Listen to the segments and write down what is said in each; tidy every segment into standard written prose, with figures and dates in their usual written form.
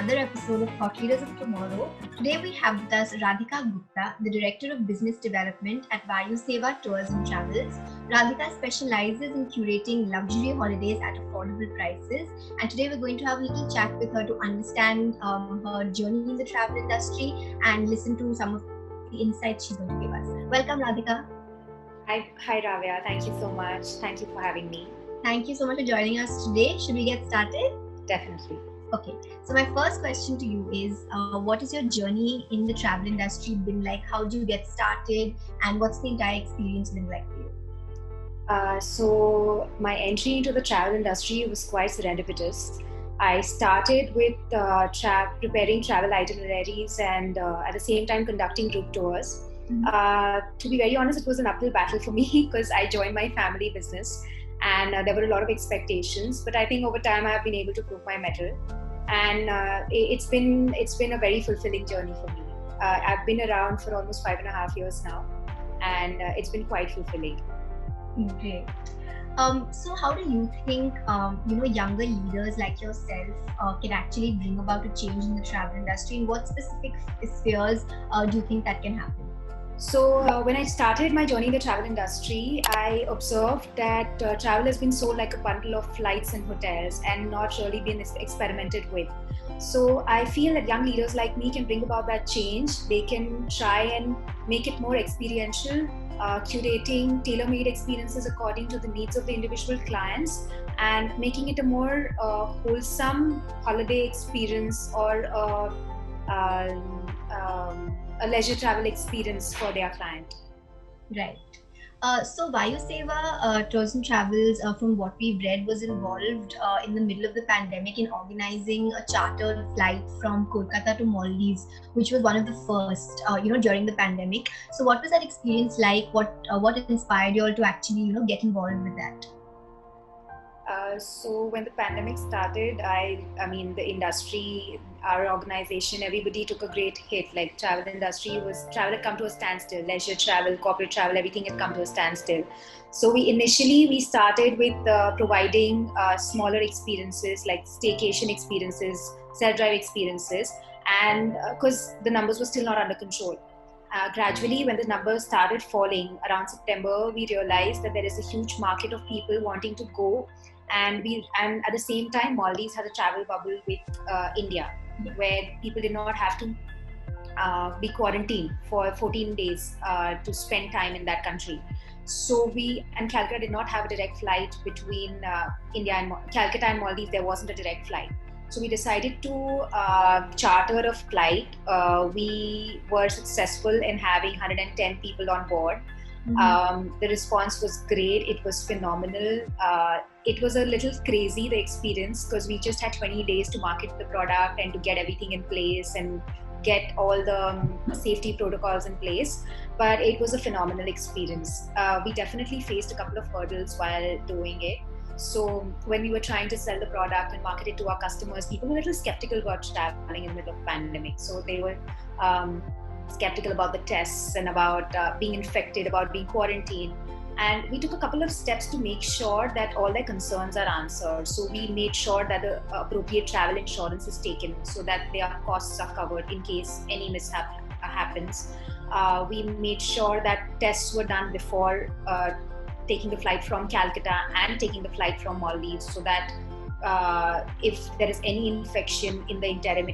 another episode of Thought Leaders of Tomorrow. Today we have with us Radhika Gupta, the Director of Business Development at Vayuseva Tours and Travels. Radhika specializes in curating luxury holidays at affordable prices, and today we're going to have a little chat with her to understand her journey in the travel industry and listen to some of the insights she's going to give us. Welcome, Radhika. Hi Ravya, thank you so much. Thank you for having me. Thank you so much for joining us today. Should we get started? Definitely. Okay, so my first question to you is, what is your journey in the travel industry been like? How did you get started, and what's the entire experience been like for you? So my entry into the travel industry was quite serendipitous. I started with preparing travel itineraries and at the same time conducting group tours. To be very honest, it was an uphill battle for me because I joined my family business and there were a lot of expectations. But I think over time I have been able to prove my mettle, and it's been a very fulfilling journey for me. I've been around for almost 5.5 years now, and it's been quite fulfilling. Great. So how do you think younger leaders like yourself can actually bring about a change in the travel industry? In what specific spheres do you think that can happen? So when I started my journey in the travel industry, I observed that travel has been sold like a bundle of flights and hotels and not really been experimented with. So I feel that young leaders like me can bring about that change. They can try and make it more experiential, curating tailor-made experiences according to the needs of the individual clients and making it a more wholesome holiday experience or a leisure travel experience for their client. Right. So Vayuseva Tours and Travels, from what we've read, was involved in the middle of the pandemic in organizing a chartered flight from Kolkata to Maldives, which was one of the first, during the pandemic. So what was that experience like? What inspired you all to actually, get involved with that? So when the pandemic started, the industry, our organization, everybody took a great hit. Like travel had come to a standstill. Leisure travel, corporate travel, everything had come to a standstill. So we started with providing smaller experiences like staycation experiences, self-drive experiences, and because the numbers were still not under control. Gradually, when the numbers started falling around September, we realized that there is a huge market of people wanting to go, and at the same time, Maldives has a travel bubble with India, where people did not have to be quarantined for 14 days to spend time in that country. So Calcutta did not have a direct flight between India and Calcutta and Maldives. There wasn't a direct flight. So we decided to charter a flight. We were successful in having 110 people on board. The response was great. It was phenomenal. It was a little crazy, the experience, because we just had 20 days to market the product and to get everything in place and get all the safety protocols in place. But it was a phenomenal experience. We definitely faced a couple of hurdles while doing it. So when we were trying to sell the product and market it to our customers, people were a little skeptical about traveling in the middle of the pandemic. So they were skeptical about the tests and about being infected, about being quarantined. And we took a couple of steps to make sure that all their concerns are answered. So we made sure that the appropriate travel insurance is taken so that their costs are covered in case any mishap happens. We made sure that tests were done before taking the flight from Calcutta and taking the flight from Maldives, so that if there is any infection in the interim,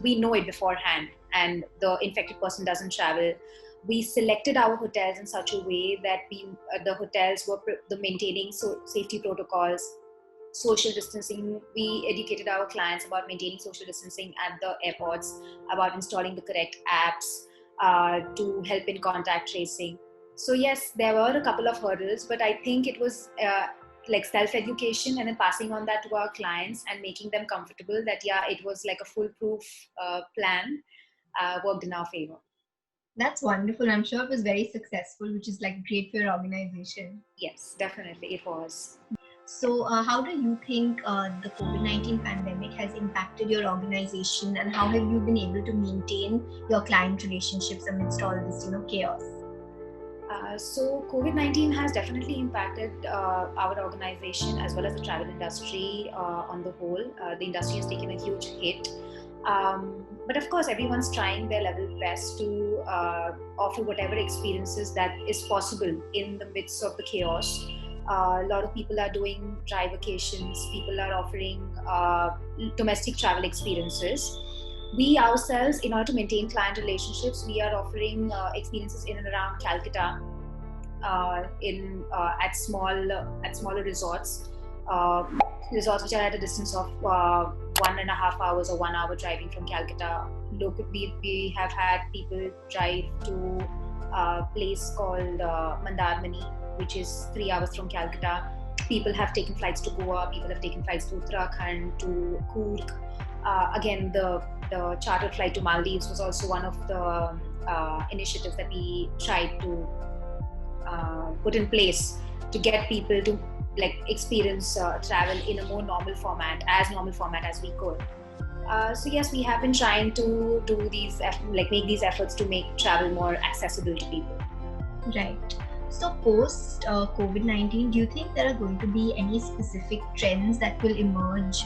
we know it beforehand and the infected person doesn't travel. We selected our hotels in such a way that the hotels were maintaining safety protocols, social distancing. We educated our clients about maintaining social distancing at the airports, about installing the correct apps to help in contact tracing. So yes, there were a couple of hurdles, but I think it was like self-education and then passing on that to our clients and making them comfortable that it was like a foolproof plan worked in our favor. That's wonderful. I'm sure it was very successful, which is like great for your organization. Yes, definitely it was. So how do you think the COVID-19 pandemic has impacted your organization, and how have you been able to maintain your client relationships amidst all this, chaos? So COVID-19 has definitely impacted our organization as well as the travel industry on the whole. The industry has taken a huge hit. But of course, everyone's trying their level best to offer whatever experiences that is possible in the midst of the chaos. A lot of people are doing dry vacations. People are offering domestic travel experiences. We ourselves, in order to maintain client relationships, we are offering experiences in and around Calcutta, at smaller resorts, resorts which are at a distance of 1.5 hours or 1 hour driving from Calcutta. We have had people drive to a place called Mandarmani, which is 3 hours from Calcutta. People have taken flights to Goa. People have taken flights to Uttarakhand, to Coorg. Again, the chartered flight to Maldives was also one of the initiatives that we tried to put in place to get people to experience travel in a more normal format as we could. So yes, we have been trying to do make these efforts to make travel more accessible to people. Right. So post COVID-19, do you think there are going to be any specific trends that will emerge,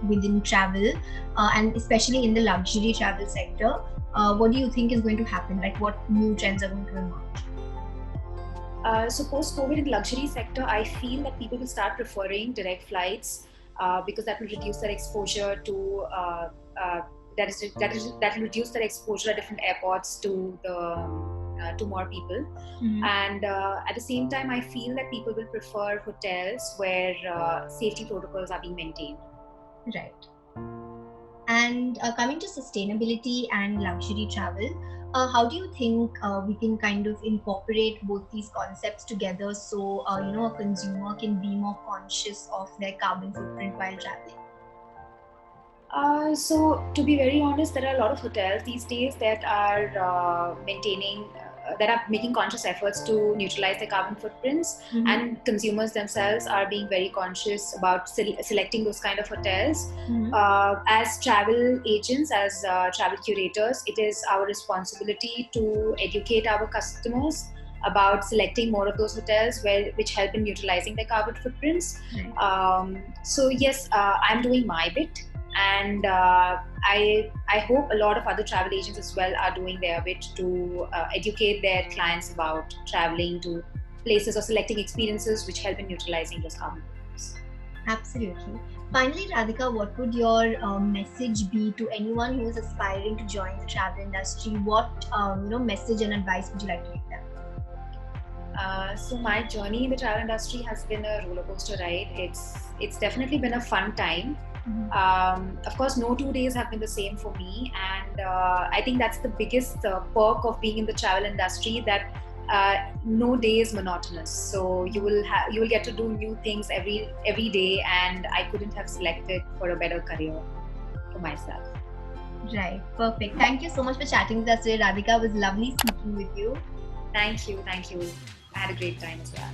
within travel, and especially in the luxury travel sector? What do you think is going to happen? Like, what new trends are going to emerge? So post-COVID in the luxury sector, I feel that people will start preferring direct flights because that will reduce their exposure to that will reduce their exposure at different airports to more people. Mm-hmm. And at the same time, I feel that people will prefer hotels where safety protocols are being maintained. Right. And coming to sustainability and luxury travel, how do you think we can kind of incorporate both these concepts together so a consumer can be more conscious of their carbon footprint while traveling? So to be very honest, there are a lot of hotels these days that are that are making conscious efforts to neutralize their carbon footprints, Mm-hmm. and consumers themselves are being very conscious about selecting those kind of hotels. Mm-hmm. As travel agents, as travel curators, it is our responsibility to educate our customers about selecting more of those hotels which help in neutralizing their carbon footprints. Right. So yes, I'm doing my bit. And I hope a lot of other travel agents as well are doing their bit to educate their clients about traveling to places or selecting experiences which help in neutralizing those carbon footprints. Absolutely. Finally, Radhika, what would your message be to anyone who is aspiring to join the travel industry? What message and advice would you like to give them? So my journey in the travel industry has been a roller coaster ride. It's definitely been a fun time. Of course, no 2 days have been the same for me, and I think that's the biggest perk of being in the travel industry, that no day is monotonous. So you will get to do new things every day, and I couldn't have selected for a better career for myself. Right, perfect. Thank you so much for chatting with us today, Radhika. It was lovely speaking with you. Thank you. I had a great time as well.